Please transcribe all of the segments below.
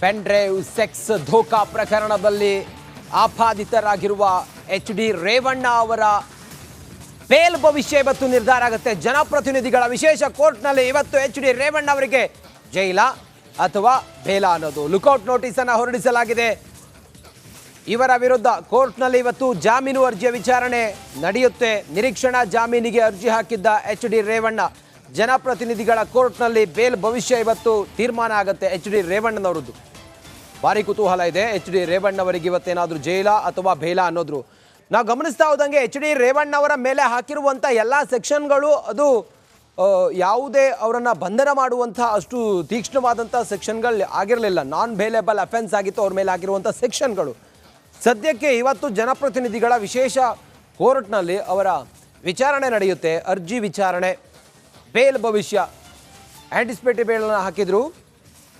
Pen drive sex ಧೋಕಾ ಪ್ರಕರಣದಲ್ಲಿ ಆಪಾದಿತರಾಗಿರುವ H D. Revanna ಅವರ bale ಭವಿಷ್ಯ ಇವತ್ತು ನಿರ್ಧಾರ ಆಗುತ್ತೆ. ಜನಪ್ರತಿನಿಧಿಗಳ ವಿಶೇಷ ಕೋರ್ಟ್ನಲ್ಲಿ ಇವತ್ತು ಎಚ್.ಡಿ. ರೇವಣ್ಣ ಅವರಿಗೆ ಜೈಲ ಅಥವಾ ಬೇಲ ಅನ್ನೋದು ಲುಕೌಟ್ ನೋಟಿಸ್ ಅನ್ನು ಹೊರಡಿಸಲಾಗಿದೆ. ಇವರ ವಿರುದ್ಧ ಕೋರ್ಟ್ನಲ್ಲಿ ಇವತ್ತು ಜಾಮೀನು ಅರ್ಜಿಯ ವಿಚಾರಣೆ ನಡೆಯುತ್ತೆ. ನಿರೀಕ್ಷಣಾ ಜಾಮೀನಿಗೆ ಅರ್ಜಿ ಹಾಕಿದ್ದ ಎಚ್.ಡಿ. ರೇವಣ್ಣ ಜನಪ್ರತಿನಿಧಿಗಳ ಕೋರ್ಟ್ನಲ್ಲಿ ಬೇಲ್ ಭವಿಷ್ಯ ಇವತ್ತು ತೀರ್ಮಾನ ಆಗುತ್ತೆ. ಎಚ್.ಡಿ. ರೇವಣ್ಣನವರದ್ದು ಭಾರಿ ಕುತೂಹಲ ಇದೆ. ಎಚ್.ಡಿ. ರೇವಣ್ಣವರಿಗೆ ಇವತ್ತೇನಾದರೂ ಜೈಲ ಅಥವಾ ಬೇಲ ಅನ್ನೋದ್ರು ನಾವು ಗಮನಿಸ್ತಾ ಹೋದಂಗೆ ಎಚ್.ಡಿ. ರೇವಣ್ಣವರ ಮೇಲೆ ಹಾಕಿರುವಂಥ ಎಲ್ಲ ಸೆಕ್ಷನ್ಗಳು ಅದು ಯಾವುದೇ ಅವರನ್ನು ಬಂಧನ ಮಾಡುವಂಥ ಅಷ್ಟು ತೀಕ್ಷ್ಣವಾದಂಥ ಸೆಕ್ಷನ್ಗಳು ಆಗಿರಲಿಲ್ಲ. ನಾನ್ ಬೇಲೇಬಲ್ ಅಫೆನ್ಸ್ ಆಗಿತ್ತು ಅವ್ರ ಮೇಲೆ ಆಗಿರುವಂಥ ಸೆಕ್ಷನ್ಗಳು. ಸದ್ಯಕ್ಕೆ ಇವತ್ತು ಜನಪ್ರತಿನಿಧಿಗಳ ವಿಶೇಷ ಕೋರ್ಟ್ನಲ್ಲಿ ಅವರ ವಿಚಾರಣೆ ನಡೆಯುತ್ತೆ. ಅರ್ಜಿ ವಿಚಾರಣೆ, ಬೇಲ್ ಭವಿಷ್ಯ, ಆ್ಯಂಟಿಸಿಪೇಟರಿ ಬೇಲನ್ನು ಹಾಕಿದ್ರು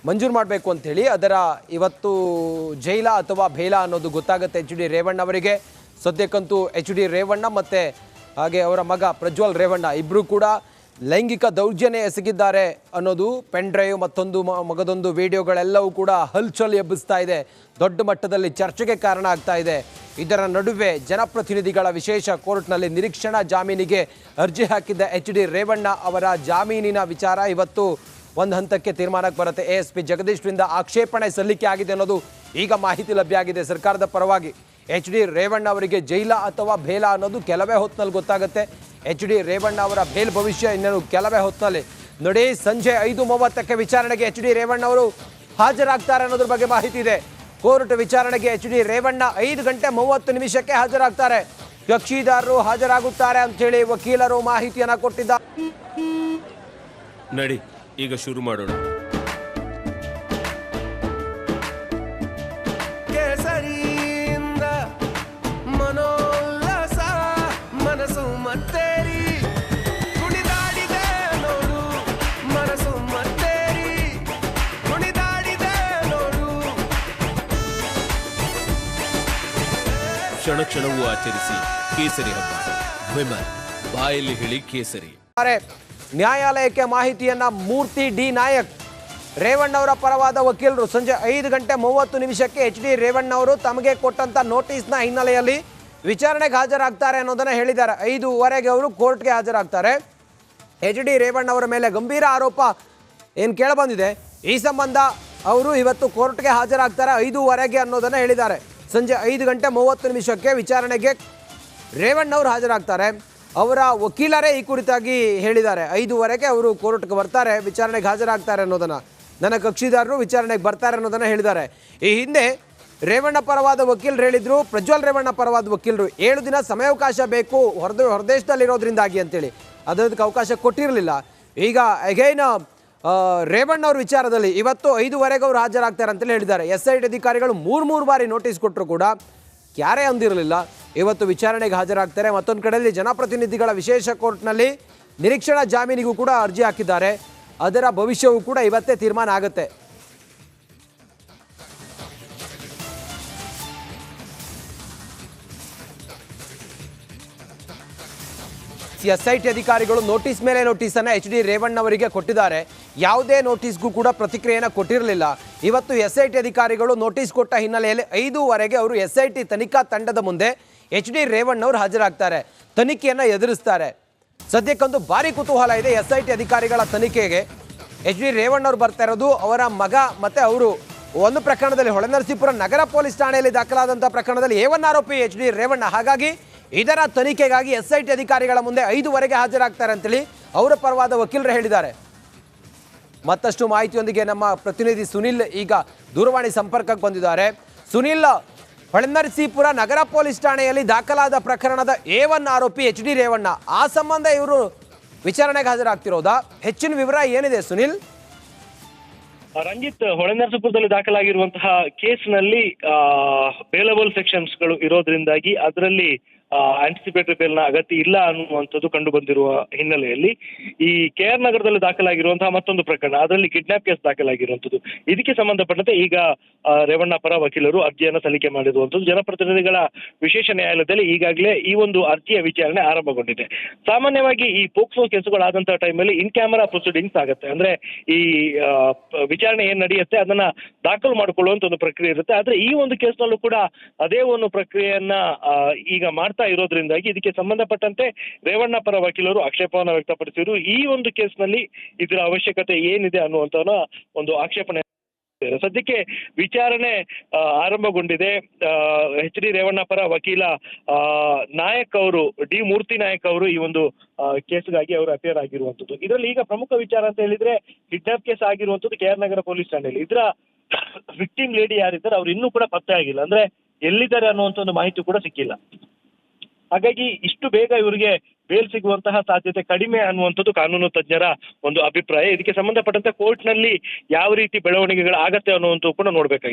ಮಂಜೂರು ಮಾಡಬೇಕು ಅಂಥೇಳಿ. ಅದರ ಇವತ್ತು ಜೈಲ ಅಥವಾ ಬೇಲ ಅನ್ನೋದು ಗೊತ್ತಾಗುತ್ತೆ ಎಚ್.ಡಿ. ರೇವಣ್ಣ ಅವರಿಗೆ. ಸದ್ಯಕ್ಕಂತೂ ಎಚ್.ಡಿ. ರೇವಣ್ಣ ಮತ್ತು ಹಾಗೆ ಅವರ ಮಗ ಪ್ರಜ್ವಲ್ ರೇವಣ್ಣ ಇಬ್ಬರು ಕೂಡ ಲೈಂಗಿಕ ದೌರ್ಜನ್ಯ ಎಸಗಿದ್ದಾರೆ ಅನ್ನೋದು ಪೆನ್ ಡ್ರೈವ್ ಮತ್ತೊಂದು ಮಗದೊಂದು ವಿಡಿಯೋಗಳೆಲ್ಲವೂ ಕೂಡ ಹಲ್ಚಲ್ ಎಬ್ಬಿಸ್ತಾ ಇದೆ. ದೊಡ್ಡ ಮಟ್ಟದಲ್ಲಿ ಚರ್ಚೆಗೆ ಕಾರಣ ಆಗ್ತಾ ಇದೆ. ಇದರ ನಡುವೆ ಜನಪ್ರತಿನಿಧಿಗಳ ವಿಶೇಷ ಕೋರ್ಟ್ನಲ್ಲಿ ನಿರೀಕ್ಷಣಾ ಜಾಮೀನಿಗೆ ಅರ್ಜಿ ಹಾಕಿದ್ದ ಎಚ್.ಡಿ. ರೇವಣ್ಣ ಅವರ ಜಾಮೀನಿನ ವಿಚಾರ ಇವತ್ತು ಒಂದು ಹಂತಕ್ಕೆ ತೀರ್ಮಾನಕ್ಕೆ ಬರುತ್ತೆ. ASP ಜಗದೀಶ್ರಿಂದ ಆಕ್ಷೇಪಣೆ ಸಲ್ಲಿಕೆ ಆಗಿದೆ ಅನ್ನೋದು ಈಗ ಮಾಹಿತಿ ಲಭ್ಯ ಆಗಿದೆ ಸರ್ಕಾರದ ಪರವಾಗಿ. ಎಚ್.ಡಿ. ರೇವಣ್ಣ ಅವರಿಗೆ ಜೈಲ ಅಥವಾ ಬೇಲ ಅನ್ನೋದು ಕೆಲವೇ ಹೊತ್ತಿನಲ್ಲಿ ಗೊತ್ತಾಗುತ್ತೆ. ಎಚ್.ಡಿ. ರೇವಣ್ಣ ಅವರ ಬೇಲ್ ಭವಿಷ್ಯ ಇನ್ನೇನು ಕೆಲವೇ ಹೊತ್ತಿನಲ್ಲಿ ನೋಡಿ. ಸಂಜೆ 5:30ಕ್ಕೆ ವಿಚಾರಣೆಗೆ ಎಚ್.ಡಿ. ರೇವಣ್ಣ ಅವರು ಹಾಜರಾಗ್ತಾರೆ ಅನ್ನೋದ್ರ ಬಗ್ಗೆ ಮಾಹಿತಿ ಇದೆ. ಕೋರ್ಟ್ ವಿಚಾರಣೆಗೆ ಎಚ್.ಡಿ. ರೇವಣ್ಣ 5:30 ಹಾಜರಾಗ್ತಾರೆ. ಕಕ್ಷಿದಾರರು ಹಾಜರಾಗುತ್ತಾರೆ ಅಂತೇಳಿ ವಕೀಲರು ಮಾಹಿತಿಯನ್ನ ಕೊಟ್ಟಿದ್ದಾರೆ. ನಡಿ ಈಗ ಶುರು ಮಾಡೋಣ. ಕೇಸರಿಯಿಂದ ಮನೋಲ್ಲಾಸ ಮನಸ್ಸು ಮತ್ತೇರಿ ಕುಣಿದಾಡಿದೆ ನೋಡು, ಮನಸ್ಸು ಮತ್ತೇರಿ ಕುಣಿದಾಡಿದೆ ನೋಡು. ಕ್ಷಣ ಕ್ಷಣವೂ ಆಚರಿಸಿ ಕೇಸರಿ ಹಬ್ಬ. ವಿಮಲ್ ಬಾಯಲ್ಲಿ ಹೇಳಿ ಕೇಸರಿ. ನ್ಯಾಯಾಲಯಕ್ಕೆ ಮಾಹಿತಿಯನ್ನ ಮೂರ್ತಿ ಡಿ ನಾಯಕ್ ರೇವಣ್ಣ ಅವರ ಪರವಾದ ವಕೀಲರು ಸಂಜೆ 5:30 ಎಚ್.ಡಿ. ರೇವಣ್ಣ ಅವರು ತಮಗೆ ಕೊಟ್ಟಂತ ನೋಟಿಸ್ನ ಹಿನ್ನೆಲೆಯಲ್ಲಿ ವಿಚಾರಣೆಗೆ ಹಾಜರಾಗ್ತಾರೆ ಅನ್ನೋದನ್ನ ಹೇಳಿದ್ದಾರೆ. 5:15 ಅವರು ಕೋರ್ಟ್ಗೆ ಹಾಜರಾಗ್ತಾರೆ. ಎಚ್.ಡಿ. ರೇವಣ್ಣ ಅವರ ಮೇಲೆ ಗಂಭೀರ ಆರೋಪ ಏನು ಕೇಳಬಂದಿದೆ. ಈ ಸಂಬಂಧ ಅವರು ಇವತ್ತು ಕೋರ್ಟ್ಗೆ ಹಾಜರಾಗ್ತಾರೆ 5:15 ಅನ್ನೋದನ್ನ ಹೇಳಿದ್ದಾರೆ. ಸಂಜೆ 5:30 ವಿಚಾರಣೆಗೆ ರೇವಣ್ಣ ಅವರು ಹಾಜರಾಗ್ತಾರೆ. ಅವರ ವಕೀಲರೇ ಈ ಕುರಿತಾಗಿ ಹೇಳಿದ್ದಾರೆ. 5:15 ಅವರು ಕೋರ್ಟ್ಗೆ ಬರ್ತಾರೆ, ವಿಚಾರಣೆಗೆ ಹಾಜರಾಗ್ತಾರೆ ಅನ್ನೋದನ್ನು, ನನ್ನ ಕಕ್ಷಿದಾರರು ವಿಚಾರಣೆಗೆ ಬರ್ತಾರೆ ಅನ್ನೋದನ್ನು ಹೇಳಿದ್ದಾರೆ. ಈ ಹಿಂದೆ ರೇವಣ್ಣ ಪರವಾದ ವಕೀಲರು ಹೇಳಿದರು, ಪ್ರಜ್ವಲ್ ರೇವಣ್ಣ ಪರವಾದ ವಕೀಲರು 7 ದಿನ ಸಮಯಾವಕಾಶ ಬೇಕು ಹೊರದೇಶದಲ್ಲಿರೋದ್ರಿಂದಾಗಿ ಅಂತೇಳಿ ಅದಕ್ಕೆ ಅವಕಾಶ ಕೊಟ್ಟಿರಲಿಲ್ಲ. ಈಗ ಅಗೈನ್ ರೇವಣ್ಣ ಅವ್ರ ವಿಚಾರದಲ್ಲಿ ಇವತ್ತು 5:15 ಅವರು ಹಾಜರಾಗ್ತಾರೆ ಅಂತೇಳಿ ಹೇಳಿದ್ದಾರೆ. SIT ಅಧಿಕಾರಿಗಳು 3 ಬಾರಿ ನೋಟಿಸ್ ಕೊಟ್ಟರು ಕೂಡ ಯಾರೇ ಅಂದಿರಲಿಲ್ಲ. ಇವತ್ತು ವಿಚಾರಣೆಗೆ ಹಾಜರಾಗ್ತಾರೆ. ಮತ್ತೊಂದು ಕಡೆಯಲ್ಲಿ ಜನಪ್ರತಿನಿಧಿಗಳ ವಿಶೇಷ ಕೋರ್ಟ್ನಲ್ಲಿ ನಿರೀಕ್ಷಣಾ ಜಾಮೀನಿಗೂ ಕೂಡ ಅರ್ಜಿ ಹಾಕಿದ್ದಾರೆ. ಅದರ ಭವಿಷ್ಯವೂ ಕೂಡ ಇವತ್ತೇ ತೀರ್ಮಾನ ಆಗುತ್ತೆ. SIT ಅಧಿಕಾರಿಗಳು ನೋಟಿಸ್ ಮೇಲೆ ನೋಟಿಸನ್ನು ಎಚ್.ಡಿ. ರೇವಣ್ಣ ಅವರಿಗೆ ಕೊಟ್ಟಿದ್ದಾರೆ. ಯಾವುದೇ ನೋಟಿಸ್ಗೂ ಕೂಡ ಪ್ರತಿಕ್ರಿಯೆಯನ್ನು ಕೊಟ್ಟಿರಲಿಲ್ಲ. ಇವತ್ತು SIT ಅಧಿಕಾರಿಗಳು ನೋಟಿಸ್ ಕೊಟ್ಟ ಹಿನ್ನೆಲೆಯಲ್ಲಿ 5:15 ಅವರು SIT ತನಿಖಾ ತಂಡದ ಮುಂದೆ ಎಚ್.ಡಿ. ರೇವಣ್ಣ ಅವರು ಹಾಜರಾಗ್ತಾರೆ, ತನಿಖೆಯನ್ನು ಎದುರಿಸ್ತಾರೆ. ಸದ್ಯಕ್ಕಂತೂ ಭಾರಿ ಕುತೂಹಲ ಇದೆ SIT ಅಧಿಕಾರಿಗಳ ತನಿಖೆಗೆ. ಎಚ್.ಡಿ. ರೇವಣ್ಣ ಅವರು ಬರ್ತಾ ಇರೋದು ಅವರ ಮಗ ಮತ್ತು ಅವರು ಒಂದು ಪ್ರಕರಣದಲ್ಲಿ ಹೊಳೆನರಸೀಪುರ ನಗರ ಪೊಲೀಸ್ ಠಾಣೆಯಲ್ಲಿ ದಾಖಲಾದಂಥ ಪ್ರಕರಣದಲ್ಲಿ A1 ಆರೋಪಿ ಎಚ್.ಡಿ. ರೇವಣ್ಣ. ಹಾಗಾಗಿ ಇದರ ತನಿಖೆಗಾಗಿ SIT ಅಧಿಕಾರಿಗಳ ಮುಂದೆ 5:15 ಹಾಜರಾಗ್ತಾರೆ ಅಂತೇಳಿ ಅವರ ಪರವಾದ ವಕೀಲರು ಹೇಳಿದ್ದಾರೆ. ಮತ್ತಷ್ಟು ಮಾಹಿತಿಯೊಂದಿಗೆ ನಮ್ಮ ಪ್ರತಿನಿಧಿ ಸುನಿಲ್ ಈಗ ದೂರವಾಣಿ ಸಂಪರ್ಕಕ್ಕೆ ಬಂದಿದ್ದಾರೆ. ಸುನಿಲ್, ಹೊಳೆನರಸೀಪುರ ನಗರ ಪೊಲೀಸ್ ಠಾಣೆಯಲ್ಲಿ ದಾಖಲಾದ ಪ್ರಕರಣದ A1 ಆರೋಪಿ ಎಚ್.ಡಿ. ರೇವಣ್ಣ, ಆ ಸಂಬಂಧ ಇವರು ವಿಚಾರಣೆಗೆ ಹಾಜರಾಗ್ತಿರೋದಾ? ಹೆಚ್ಚಿನ ವಿವರ ಏನಿದೆ ಸುನಿಲ್? ರಂಜಿತ್, ಹೊಳೆನರಸೀಪುರದಲ್ಲಿ ದಾಖಲಾಗಿರುವಂತಹ ಕೇಸ್ನಲ್ಲಿ ಬೇಲಬಲ್ ಸೆಕ್ಷನ್ಸ್ಗಳು ಇರೋದ್ರಿಂದಾಗಿ ಅದರಲ್ಲಿ ಆಂಟಿಸಿಪೇಟರಿ ಬೇಲ್ನ ಅಗತ್ಯ ಇಲ್ಲ ಅನ್ನುವಂಥದ್ದು ಕಂಡು ಬಂದಿರುವ ಹಿನ್ನೆಲೆಯಲ್ಲಿ ಈ KR ನಗರದಲ್ಲಿ ದಾಖಲಾಗಿರುವಂತಹ ಮತ್ತೊಂದು ಪ್ರಕರಣ, ಅದರಲ್ಲಿ ಕಿಡ್ನಾಪ್ ಕೇಸ್ ದಾಖಲಾಗಿರುವಂಥದ್ದು. ಇದಕ್ಕೆ ಸಂಬಂಧಪಟ್ಟಂತೆ ಈಗ ರೇವಣ್ಣ ಪರ ವಕೀಲರು ಅರ್ಜಿಯನ್ನು ಸಲ್ಲಿಕೆ ಮಾಡಿರುವಂಥದ್ದು. ಜನಪ್ರತಿನಿಧಿಗಳ ವಿಶೇಷ ನ್ಯಾಯಾಲಯದಲ್ಲಿ ಈಗಾಗಲೇ ಈ ಒಂದು ಅರ್ಜಿಯ ವಿಚಾರಣೆ ಆರಂಭಗೊಂಡಿದೆ. ಸಾಮಾನ್ಯವಾಗಿ ಈ ಪೋಕ್ಸೋ ಕೇಸುಗಳಾದಂತಹ ಟೈಮಲ್ಲಿ ಇನ್ ಕ್ಯಾಮರಾ ಪ್ರೊಸೀಡಿಂಗ್ಸ್ ಆಗುತ್ತೆ. ಅಂದ್ರೆ ಈ ವಿಚಾರಣೆ ಏನ್ ನಡೆಯುತ್ತೆ ಅದನ್ನ ದಾಖಲು ಮಾಡಿಕೊಳ್ಳುವಂತ ಒಂದು ಪ್ರಕ್ರಿಯೆ ಇರುತ್ತೆ. ಆದ್ರೆ ಈ ಒಂದು ಕೇಸ್ನಲ್ಲೂ ಕೂಡ ಅದೇ ಒಂದು ಪ್ರಕ್ರಿಯೆಯನ್ನ ಈಗ ಮಾಡ್ತಾ ಇರೋದ್ರಿಂದಾಗಿ ಇದಕ್ಕೆ ಸಂಬಂಧಪಟ್ಟಂತೆ ರೇವಣ್ಣ ಪರ ವಕೀಲರು ಆಕ್ಷೇಪವನ್ನು ವ್ಯಕ್ತಪಡಿಸಿದ್ರು. ಈ ಒಂದು ಕೇಸ್ನಲ್ಲಿ ಇದರ ಅವಶ್ಯಕತೆ ಏನಿದೆ ಅನ್ನುವಂತ ಒಂದು ಆಕ್ಷೇಪಣೆ. ಸದ್ಯಕ್ಕೆ ವಿಚಾರಣೆ ಆರಂಭಗೊಂಡಿದೆ. HD ರೇವಣ್ಣ ಪರ ವಕೀಲ ನಾಯಕ್ ಅವರು, ಡಿ ಮೂರ್ತಿ ನಾಯಕ್ ಅವರು ಈ ಒಂದು ಕೇಸ್ಗಾಗಿ ಅವರು ಅಪಿಯರ್ ಆಗಿರುವಂತದ್ದು. ಇದರಲ್ಲಿ ಈಗ ಪ್ರಮುಖ ವಿಚಾರ ಅಂತ ಹೇಳಿದ್ರೆ ಕಿಡ್ನಾಪ್ ಕೇಸ್ ಆಗಿರುವಂತದ್ದು KR ನಗರ ಪೊಲೀಸ್ ಠಾಣೆಯಲ್ಲಿ. ಇದರ ವಿಕ್ಟಿಮ್ ಲೇಡಿ ಯಾರಿದ್ದಾರೆ ಅವ್ರು ಇನ್ನೂ ಕೂಡ ಪತ್ತೆ ಆಗಿಲ್ಲ, ಅಂದ್ರೆ ಎಲ್ಲಿದ್ದಾರೆ ಅನ್ನುವಂತ ಒಂದು ಮಾಹಿತಿ ಕೂಡ ಸಿಕ್ಕಿಲ್ಲ. ಹಾಗಾಗಿ ಇಷ್ಟು ಬೇಗ ಇವರಿಗೆ ಬೇಲ್ ಸಿಗುವಂತಹ ಸಾಧ್ಯತೆ ಕಡಿಮೆ ಅನ್ನುವಂಥದ್ದು ಕಾನೂನು ತಜ್ಞರ ಒಂದು ಅಭಿಪ್ರಾಯ. ಇದಕ್ಕೆ ಸಂಬಂಧಪಟ್ಟಂತೆ ಕೋರ್ಟ್ನಲ್ಲಿ ಯಾವ ರೀತಿ ಬೆಳವಣಿಗೆಗಳು ಆಗತ್ತೆ ಅನ್ನುವಂಥದ್ದು ಕೂಡ ನೋಡ್ಬೇಕಾಗಿದೆ.